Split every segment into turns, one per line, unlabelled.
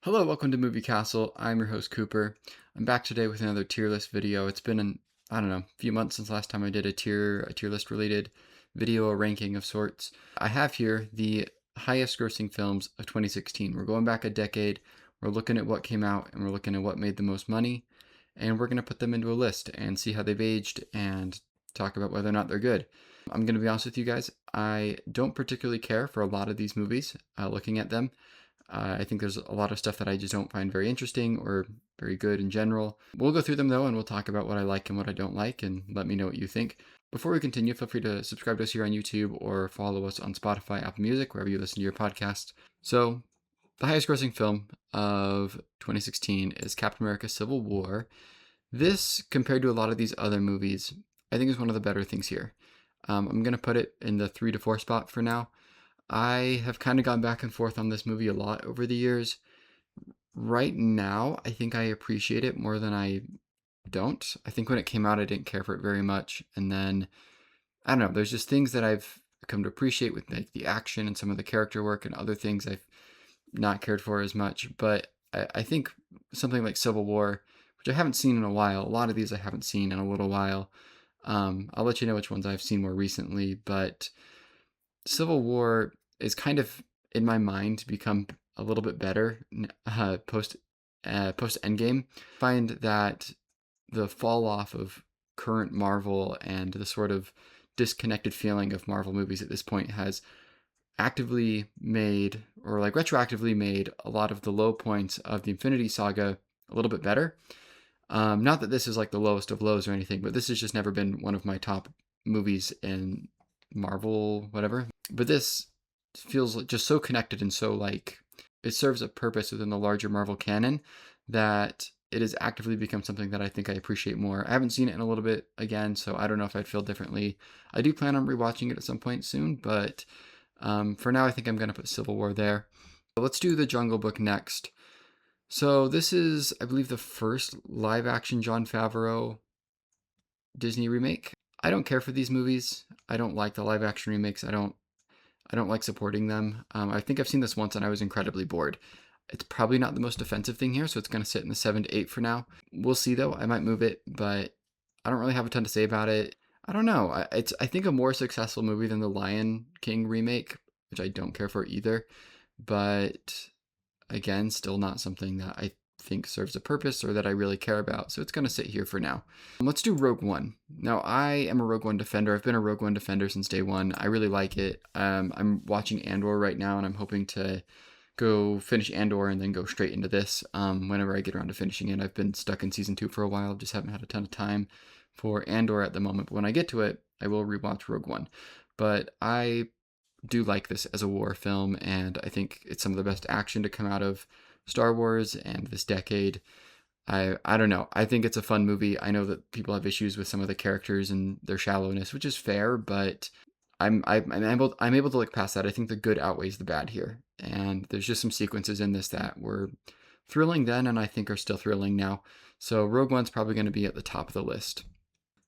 Hello, welcome to Movie Castle. I'm your host Cooper. I'm back today with another tier list video. It's been I don't know, few months since last time I did a tier list related video, a ranking of sorts. I have here the highest grossing films of 2016. We're going back a decade. We're looking at what came out and we're looking at what made the most money, and we're going to put them into a list and see how they've aged and talk about whether or not they're good. I'm going to be honest with you guys, I don't particularly care for a lot of these movies looking at them. I think there's a lot of stuff that I just don't find very interesting or very good in general. We'll go through them though, and we'll talk about what I like and what I don't like, and let me know what you think. Before we continue, feel free to subscribe to us here on YouTube or follow us on Spotify, Apple Music, wherever you listen to your podcast. So, the highest grossing film of 2016 is Captain America Civil War. This, compared to a lot of these other movies, I think is one of the better things here. I'm going to put it in the 3 to 4 spot for now. I have kind of gone back and forth on this movie a lot over the years. Right now, I think I appreciate it more than I don't. I think when it came out, I didn't care for it very much. And then, I don't know, there's just things that I've come to appreciate with like the action and some of the character work, and other things I've not cared for as much. But I think something like Civil War, which I haven't seen in a while, a lot of these I haven't seen in a little while. I'll let you know which ones I've seen more recently, but Civil War is kind of in my mind become a little bit better post Endgame. Find that the fall off of current Marvel and the sort of disconnected feeling of Marvel movies at this point has actively made, or like retroactively made, a lot of the low points of the Infinity Saga a little bit better. Not that this is like the lowest of lows or anything, but this has just never been one of my top movies in Marvel, whatever. But this feels just so connected and so like it serves a purpose within the larger Marvel canon that it has actively become something that I think I appreciate more. I haven't seen it in a little bit again, so I don't know if I'd feel differently. I do plan on rewatching it at some point soon, but for now I think I'm going to put Civil War there. But let's do The Jungle Book next. So this is, I believe, the first live action Jon Favreau Disney remake. I don't care for these movies. I don't like the live action remakes. I don't like supporting them. I think I've seen this once and I was incredibly bored. It's probably not the most offensive thing here, so it's going to sit in the 7 to 8 for now. We'll see though. I might move it, but I don't really have a ton to say about it. I don't know. It's I think a more successful movie than the Lion King remake, which I don't care for either. But again, still not something that I think serves a purpose or that I really care about, so it's going to sit here for now. Let's do Rogue One. Now, I am a Rogue One defender. I've been a Rogue One defender since day one. I really like it. I'm watching Andor right now, and I'm hoping to go finish Andor and then go straight into this whenever I get around to finishing it. I've been stuck in season 2 for a while, just haven't had a ton of time for Andor at the moment, but when I get to it, I will rewatch Rogue One. But I do like this as a war film, and I think it's some of the best action to come out of Star Wars and this decade. I don't know. I think it's a fun movie. I know that people have issues with some of the characters and their shallowness, which is fair, but I'm able to look past that. I think the good outweighs the bad here, and there's just some sequences in this that were thrilling then, and I think are still thrilling now. So Rogue One's probably going to be at the top of the list.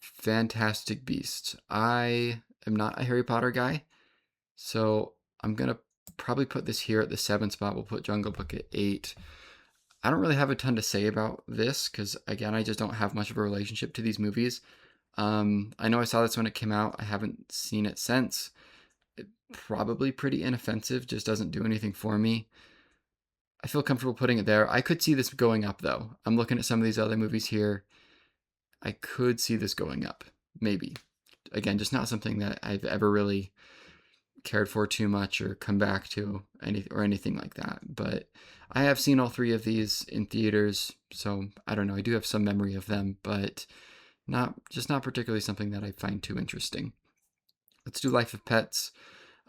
Fantastic Beasts. I am not a Harry Potter guy, so I'm going to probably put this here at the 7th spot. We'll put Jungle Book at 8. I don't really have a ton to say about this because, again, I just don't have much of a relationship to these movies. I know I saw this when it came out. I haven't seen it since. It, probably pretty inoffensive, just doesn't do anything for me. I feel comfortable putting it there. I could see this going up, though. I'm looking at some of these other movies here. I could see this going up, maybe. Again, just not something that I've ever really cared for too much or come back to anything like that. But I have seen all 3 of these in theaters, so I don't know. I do have some memory of them, but not particularly something that I find too interesting. Let's do Life of Pets.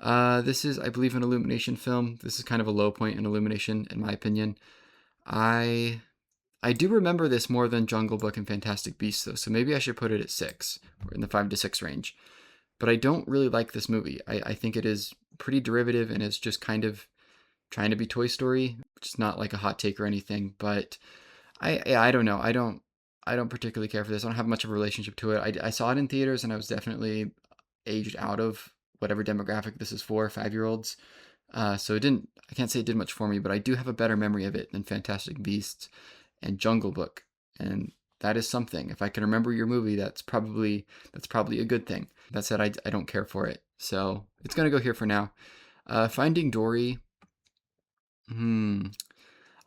This is, I believe, an Illumination film. This is kind of a low point in Illumination, in my opinion. I do remember this more than Jungle Book and Fantastic Beasts, though, so maybe I should put it at 6, or in the 5 to 6 range. But I don't really like this movie. I think it is pretty derivative and it's just kind of trying to be Toy Story, which is not like a hot take or anything. But I don't know. I don't particularly care for this. I don't have much of a relationship to it. I saw it in theaters and I was definitely aged out of whatever demographic this is for, 5-year-olds. So I can't say it did much for me, but I do have a better memory of it than Fantastic Beasts and Jungle Book. And that is something. If I can remember your movie, that's probably a good thing. That said, I don't care for it. So it's going to go here for now. Finding Dory. Hmm.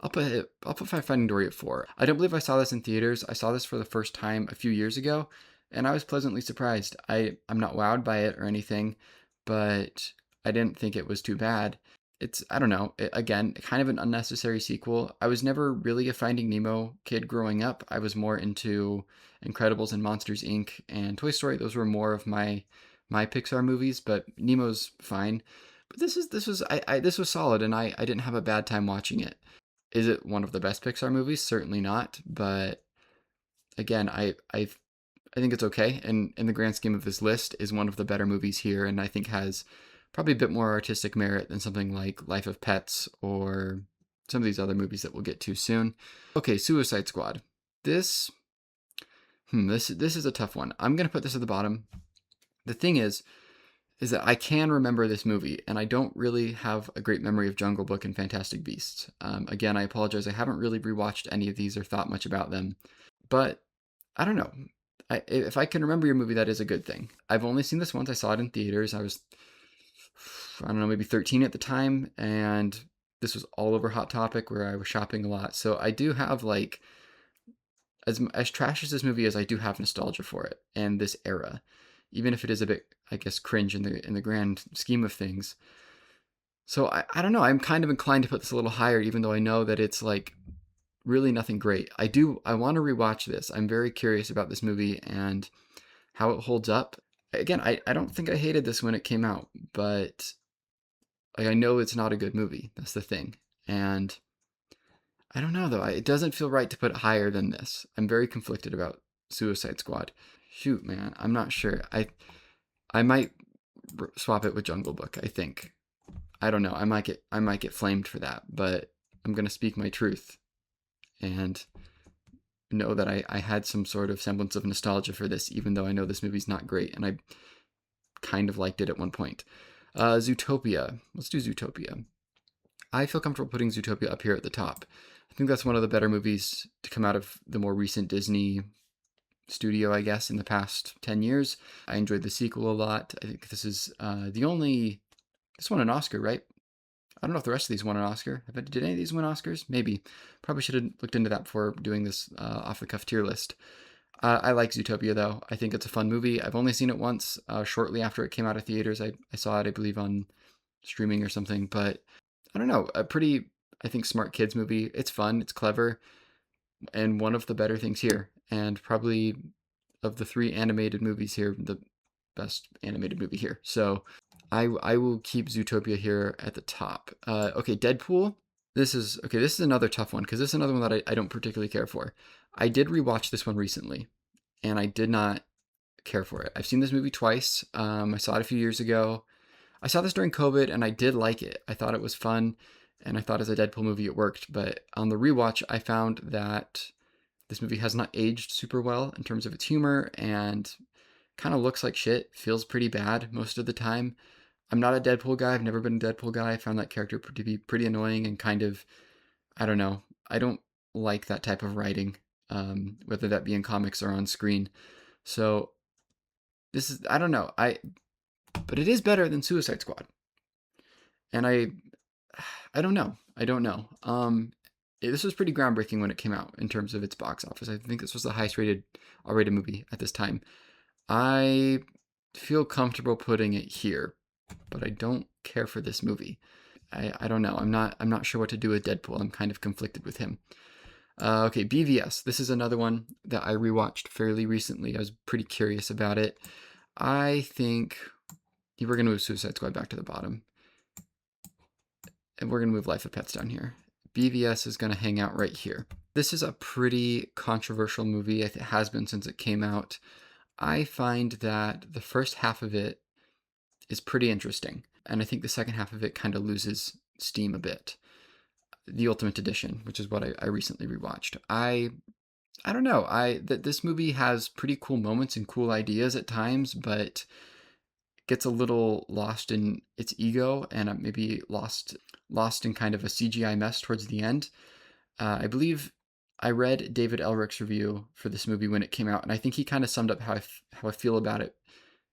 I'll put Finding Dory at 4. I don't believe I saw this in theaters. I saw this for the first time a few years ago, and I was pleasantly surprised. I'm not wowed by it or anything, but I didn't think it was too bad. I don't know, again, kind of an unnecessary sequel. I was never really a Finding Nemo kid growing up. I was more into Incredibles and Monsters Inc. and Toy Story. Those were more of my Pixar movies, but Nemo's fine. But this was solid, and I didn't have a bad time watching it. Is it one of the best Pixar movies? Certainly not. But again, I think it's okay. And in the grand scheme of this list, is one of the better movies here, and I think has probably a bit more artistic merit than something like Life of Pets or some of these other movies that we'll get to soon. Okay, Suicide Squad. This, this is a tough one. I'm gonna put this at the bottom. The thing is that I can remember this movie, and I don't really have a great memory of Jungle Book and Fantastic Beasts. Again, I apologize. I haven't really rewatched any of these or thought much about them. But I don't know. If I can remember your movie, that is a good thing. I've only seen this once. I saw it in theaters. I don't know, maybe 13 at the time, and this was all over Hot Topic where I was shopping a lot. So I do have like, as trash as this movie is, I do have nostalgia for it and this era, even if it is a bit, I guess, cringe in the grand scheme of things. So I don't know. I'm kind of inclined to put this a little higher, even though I know that it's like really nothing great. I want to rewatch this. I'm very curious about this movie and how it holds up. Again, I don't think I hated this when it came out, but like, I know it's not a good movie. That's the thing. And I don't know though. It doesn't feel right to put it higher than this. I'm very conflicted about Suicide Squad. Shoot, man, I'm not sure. I might swap it with Jungle Book. I think. I don't know. I might get flamed for that, but I'm gonna speak my truth and know that I had some sort of semblance of nostalgia for this, even though I know this movie's not great, and I kind of liked it at one point. Zootopia. Let's do Zootopia. I feel comfortable putting Zootopia up here at the top. I think that's one of the better movies to come out of the more recent Disney studio, I guess, in the past 10 years. I enjoyed the sequel a lot. I think this is this won an Oscar, right? I don't know if the rest of these won an Oscar. Did any of these win Oscars? Maybe. Probably should have looked into that before doing this off the cuff tier list. I like Zootopia, though. I think it's a fun movie. I've only seen it once, shortly after it came out of theaters. I saw it, I believe, on streaming or something. But I don't know. A pretty, I think, smart kids movie. It's fun. It's clever. And one of the better things here. And probably of the 3 animated movies here, the best animated movie here. So I will keep Zootopia here at the top. Okay, Deadpool. This is another tough one because this is another one that I don't particularly care for. I did rewatch this one recently, and I did not care for it. I've seen this movie twice. I saw it a few years ago. I saw this during COVID, and I did like it. I thought it was fun, and I thought as a Deadpool movie it worked. But on the rewatch, I found that this movie has not aged super well in terms of its humor, and kind of looks like shit. Feels pretty bad most of the time. I'm not a Deadpool guy. I've never been a Deadpool guy. I found that character to be pretty annoying and kind of, I don't know. I don't like that type of writing, whether that be in comics or on screen. So I don't know. But it is better than Suicide Squad. And I don't know. I don't know. This was pretty groundbreaking when it came out in terms of its box office. I think this was the highest rated R-rated movie at this time. I feel comfortable putting it here, but I don't care for this movie. I don't know. I'm not sure what to do with Deadpool. I'm kind of conflicted with him. Okay, BVS. This is another one that I rewatched fairly recently. I was pretty curious about it. I think we're going to move Suicide Squad back to the bottom. And we're going to move Life of Pets down here. BVS is going to hang out right here. This is a pretty controversial movie. It has been since it came out. I find that the first half of it is pretty interesting, and I think the second half of it kind of loses steam a bit. The Ultimate Edition, which is what I recently rewatched. I don't know. This movie has pretty cool moments and cool ideas at times, but gets a little lost in its ego and maybe lost in kind of a CGI mess towards the end. I believe I read David Elric's review for this movie when it came out, and I think he kind of summed up how I feel about it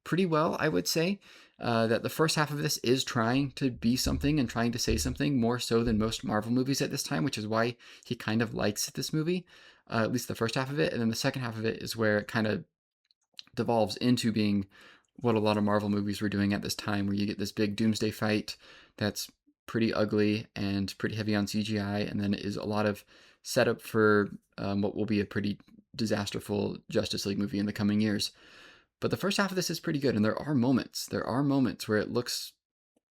pretty well, I would say. That the first half of this is trying to be something and trying to say something more so than most Marvel movies at this time, which is why he kind of likes this movie, at least the first half of it. And then the second half of it is where it kind of devolves into being what a lot of Marvel movies were doing at this time, where you get this big doomsday fight that's pretty ugly and pretty heavy on CGI, and then it is a lot of setup for what will be a pretty disasterful Justice League movie in the coming years. But the first half of this is pretty good, and there are moments. There are moments where it looks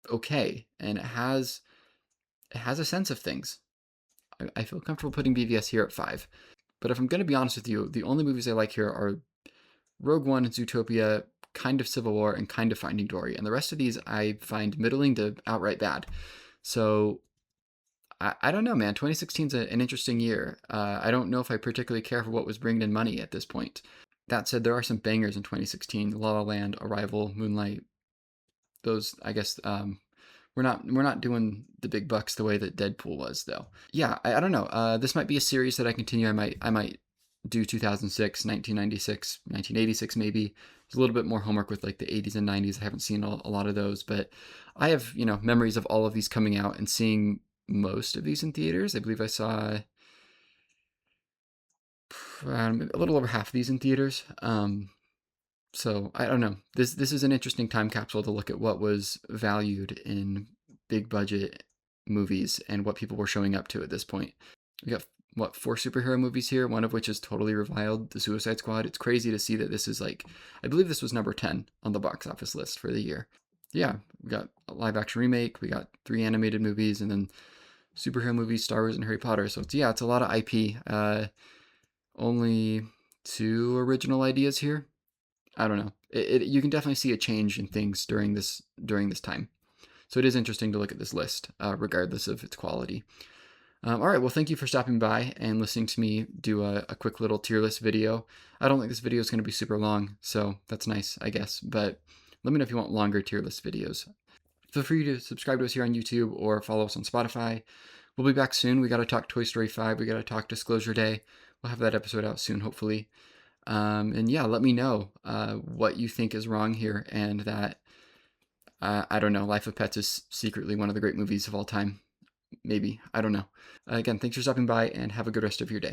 okay, and it has a sense of things. I feel comfortable putting BVS here at 5. But if I'm going to be honest with you, the only movies I like here are Rogue One and Zootopia, kind of Civil War, and kind of Finding Dory. And the rest of these I find middling to outright bad. So I don't know, man. 2016 is an interesting year. I don't know if I particularly care for what was bringing in money at this point. That said, there are some bangers in 2016. La La Land, Arrival, Moonlight. Those, I guess, we're not doing the big bucks the way that Deadpool was, though. Yeah, I don't know. This might be a series that I continue. I might do 2006, 1996, 1986 maybe. There's a little bit more homework with like the 80s and 90s. I haven't seen a lot of those, but I have, memories of all of these coming out and seeing most of these in theaters. I believe I saw a little over half of these in theaters. So I don't know. This is an interesting time capsule to look at what was valued in big budget movies and what people were showing up to at this point. We got 4 superhero movies here, one of which is totally reviled, The Suicide Squad. It's crazy to see that this is like, I believe this was number 10 on the box office list for the year. Yeah, we got a live action remake, we got 3 animated movies, and then superhero movies, Star Wars and Harry Potter. So it's a lot of IP. Only 2 original ideas here. I don't know. You can definitely see a change in things during this time. So it is interesting to look at this list, regardless of its quality. All right, well, thank you for stopping by and listening to me do a quick little tier list video. I don't think this video is going to be super long, so that's nice, I guess. But let me know if you want longer tier list videos. Feel free to subscribe to us here on YouTube or follow us on Spotify. We'll be back soon. We got to talk Toy Story 5. We got to talk Disclosure Day. We'll have that episode out soon, hopefully. And yeah, let me know what you think is wrong here, and that, I don't know, Life of Pets is secretly one of the great movies of all time. Maybe. I don't know. Again, thanks for stopping by, and have a good rest of your day.